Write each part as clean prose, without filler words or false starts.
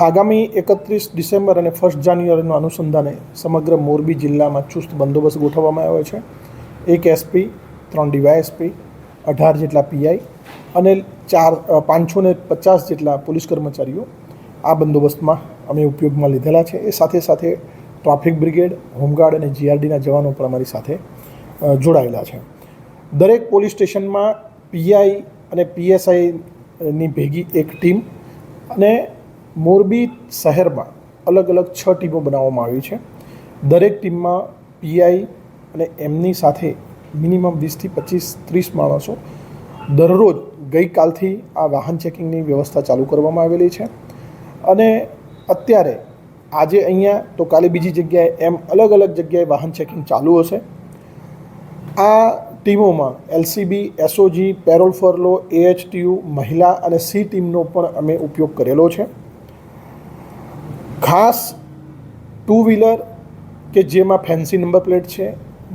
આગામી 31 ડિસેમ્બર અને 1 જાન્યુઆરીના અનુસંધાને સમગ્ર મોરબી જિલ્લામાં ચુસ્ત બંદોબસ્ત ગોઠવવામાં આવ્યો છે. 1 SP, 3 DYSP, 18 જેટલા PI અને 550 જેટલા પોલીસ કર્મચારીઓ આ બંદોબસ્તમાં અમે ઉપયોગમાં લીધેલા છે. એ સાથે સાથે ટ્રાફિક બ્રિગેડ, હોમગાર્ડ અને GRDના જવાનો પણ અમારી સાથે જોડાયેલા છે. દરેક પોલીસ સ્ટેશનમાં PI અને PSIની ભેગી એક ટીમ અને મોરબી શહેરમાં અલગ અલગ 6 ટીમો બનાવવામાં આવી છે. દરેક ટીમમાં PI અને એમની સાથે મિનિમમ 20થી 25-30 માણસો દરરોજ ગઈકાલથી આ વાહન ચેકિંગની વ્યવસ્થા ચાલુ કરવામાં આવેલી છે. અને અત્યારે આજે અહીંયા તો કાલે બીજી જગ્યાએ એમ અલગ અલગ જગ્યાએ વાહન ચેકિંગ ચાલુ હશે. આ ટીમોમાં LCB, SOG, parole furlough, AHTU, મહિલા અને C ટીમનો પણ અમે ઉપયોગ કરેલો છે. ખાસ 2 વ્હીલર કે જેમાં ફેન્સી નંબર પ્લેટ છે,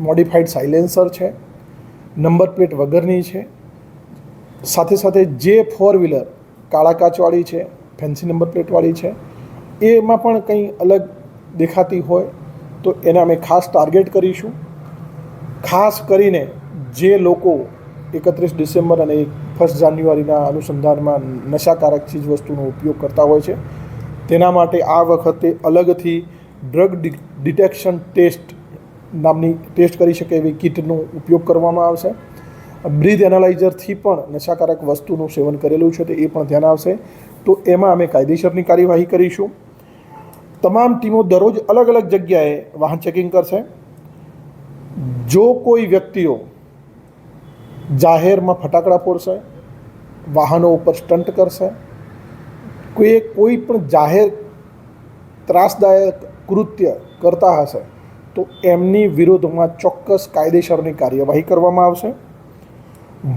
મોડિફાઈડ સાયલેન્સર છે, નંબર પ્લેટ વગરની છે, સાથે સાથે જે 4 વ્હીલર કાળા કાચવાળી છે, ફેન્સી નંબર પ્લેટવાળી છે, એમાં પણ કંઈ અલગ દેખાતી હોય તો એને અમે ખાસ ટાર્ગેટ કરીશું. ખાસ કરીને જે લોકો 31 ડિસેમ્બર અને 1 જાન્યુઆરીના અનુસંધાનમાં નશાકારક ચીજવસ્તુનો ઉપયોગ કરતા હોય છે તેના માટે આ વખતે અલગથી ડ્રગ ડિટેક્શન ટેસ્ટ નામની ટેસ્ટ કરી શકે એવી કિટનો ઉપયોગ કરવામાં આવશે. બ્રીથ એનાલાઇઝરથી પણ નશાકારક વસ્તુનું સેવન કરેલું છે તો એ પણ ધ્યાન આવશે. તો એમાં અમે કાયદેસરની કાર્યવાહી કરીશું. તમામ ટીમો દરરોજ અલગ અલગ જગ્યાએ વાહન ચેકિંગ કરશે. જો કોઈ વ્યક્તિઓ જાહેરમાં ફટાકડા ફોડશે, વાહનો ઉપર સ્ટન્ટ કરશે, કોઈ પણ જાહેર ત્રાસદાયક કૃત્ય કરતા હશે તો એમની વિરોધમાં ચોક્કસ કાયદેસરની કાર્યવાહી કરવામાં આવશે.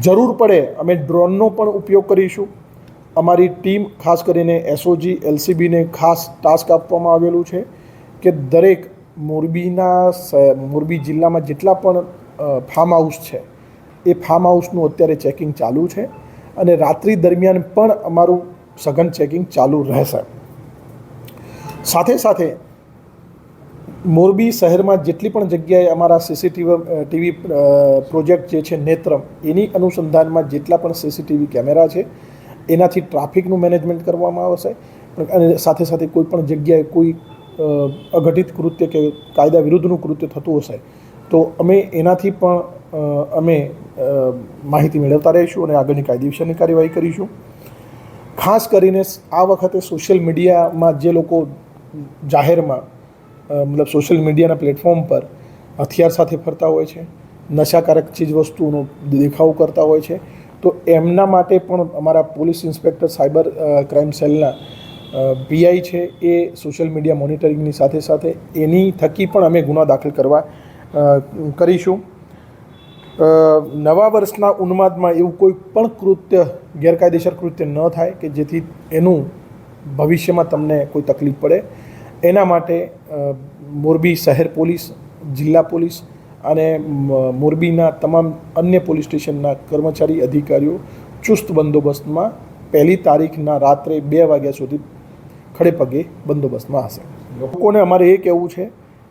જરૂર પડે અમે ડ્રોનનો પણ ઉપયોગ કરીશું. અમારી ટીમ ખાસ કરીને SOG, LCBને ખાસ ટાસ્ક આપવામાં આવેલું છે કે દરેક મોરબી જિલ્લામાં જેટલા પણ ફાર્મ હાઉસ છે એ ફાર્મ હાઉસનું અત્યારે ચેકિંગ ચાલુ છે અને રાત્રિ દરમિયાન પણ અમારું સઘન ચેકિંગ ચાલુ રહેશે. સાથે સાથે મોરબી શહેરમાં જેટલી પણ જગ્યાએ અમારા CCTV પ્રોજેક્ટ જે છે નેત્રમ, એની અનુસંધાનમાં જેટલા પણ CCTV કેમેરા છે એનાથી ટ્રાફિકનું મેનેજમેન્ટ કરવામાં આવશે. અને સાથે સાથે કોઈ પણ જગ્યાએ કોઈ અઘટિત કૃત્ય કે કાયદા વિરુદ્ધનું કૃત્ય થતું હશે તો અમે એનાથી પણ અમે માહિતી મેળવતા રહીશું અને આગળની કાયદેસરની કાર્યવાહી કરીશું. ખાસ કરીને આ વખતે સોશિયલ મીડિયામાં જે લોકો જાહેરમાં મતલબ સોશિયલ મીડિયાના પ્લેટફોર્મ પર હથિયાર સાથે ફરતા હોય છે, નશાકારક ચીજવસ્તુનો દેખાવ કરતા હોય છે તો એમના માટે પણ અમારા પોલીસ ઇન્સ્પેક્ટર સાયબર ક્રાઇમ સેલના PI છે એ સોશિયલ મીડિયા મોનિટરિંગની સાથે સાથે એની થકી પણ અમે ગુનો દાખલ કરીશું. નવા વર્ષના ઉન્માદમાં એવું કોઈ પણ કૃત્ય ગેરકાયદેસર કૃત્ય ન થાય કે જેથી એનું ભવિષ્યમાં તમને કોઈ તકલીફ પડે. એના માટે મોરબી શહેર પોલીસ, જિલ્લા પોલીસ અને મોરબીના તમામ અન્ય પોલીસ સ્ટેશનના કર્મચારી અધિકારીઓ ચુસ્ત બંદોબસ્તમાં 1 તારીખના રાત્રે 2 વાગ્યા સુધી ખડે પગે બંદોબસ્તમાં હશે. લોકોને અમારે એ કહેવું છે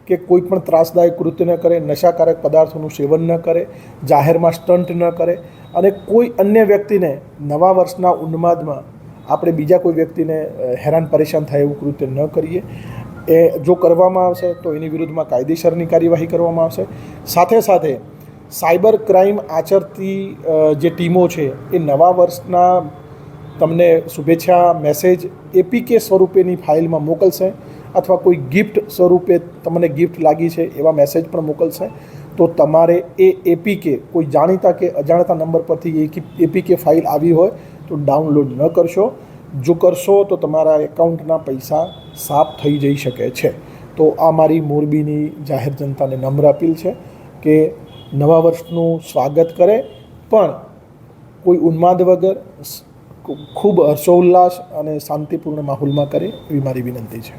કે કોઈ પણ ત્રાસદાયક કૃત્ય ન કરે, નશાકારક પદાર્થોનું સેવન ન કરે, જાહેરમાં સ્ટન્ટ ન કરે અને કોઈ અન્ય વ્યક્તિને નવા વર્ષના ઉન્માદમાં આપણે બીજા કોઈ વ્યક્તિને હેરાન પરેશાન થાય એવું કૃત્ય ન કરીએ. એ જો કરવામાં આવશે તો એની વિરુદ્ધમાં કાયદેસરની કાર્યવાહી કરવામાં આવશે. સાથે સાથે સાયબર ક્રાઇમ આચરતી જે ટીમો છે એ નવા વર્ષના તમને શુભેચ્છા મેસેજ APK સ્વરૂપેની ફાઇલમાં મોકલશે અથવા કોઈ ગિફ્ટ સ્વરૂપે તમને ગિફ્ટ લાગી છે એવા મેસેજ પણ મોકલશે. તો તમારે એ APK કોઈ જાણીતા કે અજાણતા નંબર પરથી APK ફાઇલ આવી હોય તો ડાઉનલોડ ન કરશો. જો કરશો તો તમારા એકાઉન્ટના પૈસા સાફ થઈ જઈ શકે છે. તો આ મારી મોરબીની જાહેર જનતાને નમ્ર અપીલ છે કે નવા વર્ષનું સ્વાગત કરે પણ કોઈ ઉન્માદ વગર ખૂબ હર્ષોલ્લાસ અને શાંતિપૂર્ણ માહોલમાં કરે એવી મારી વિનંતી છે.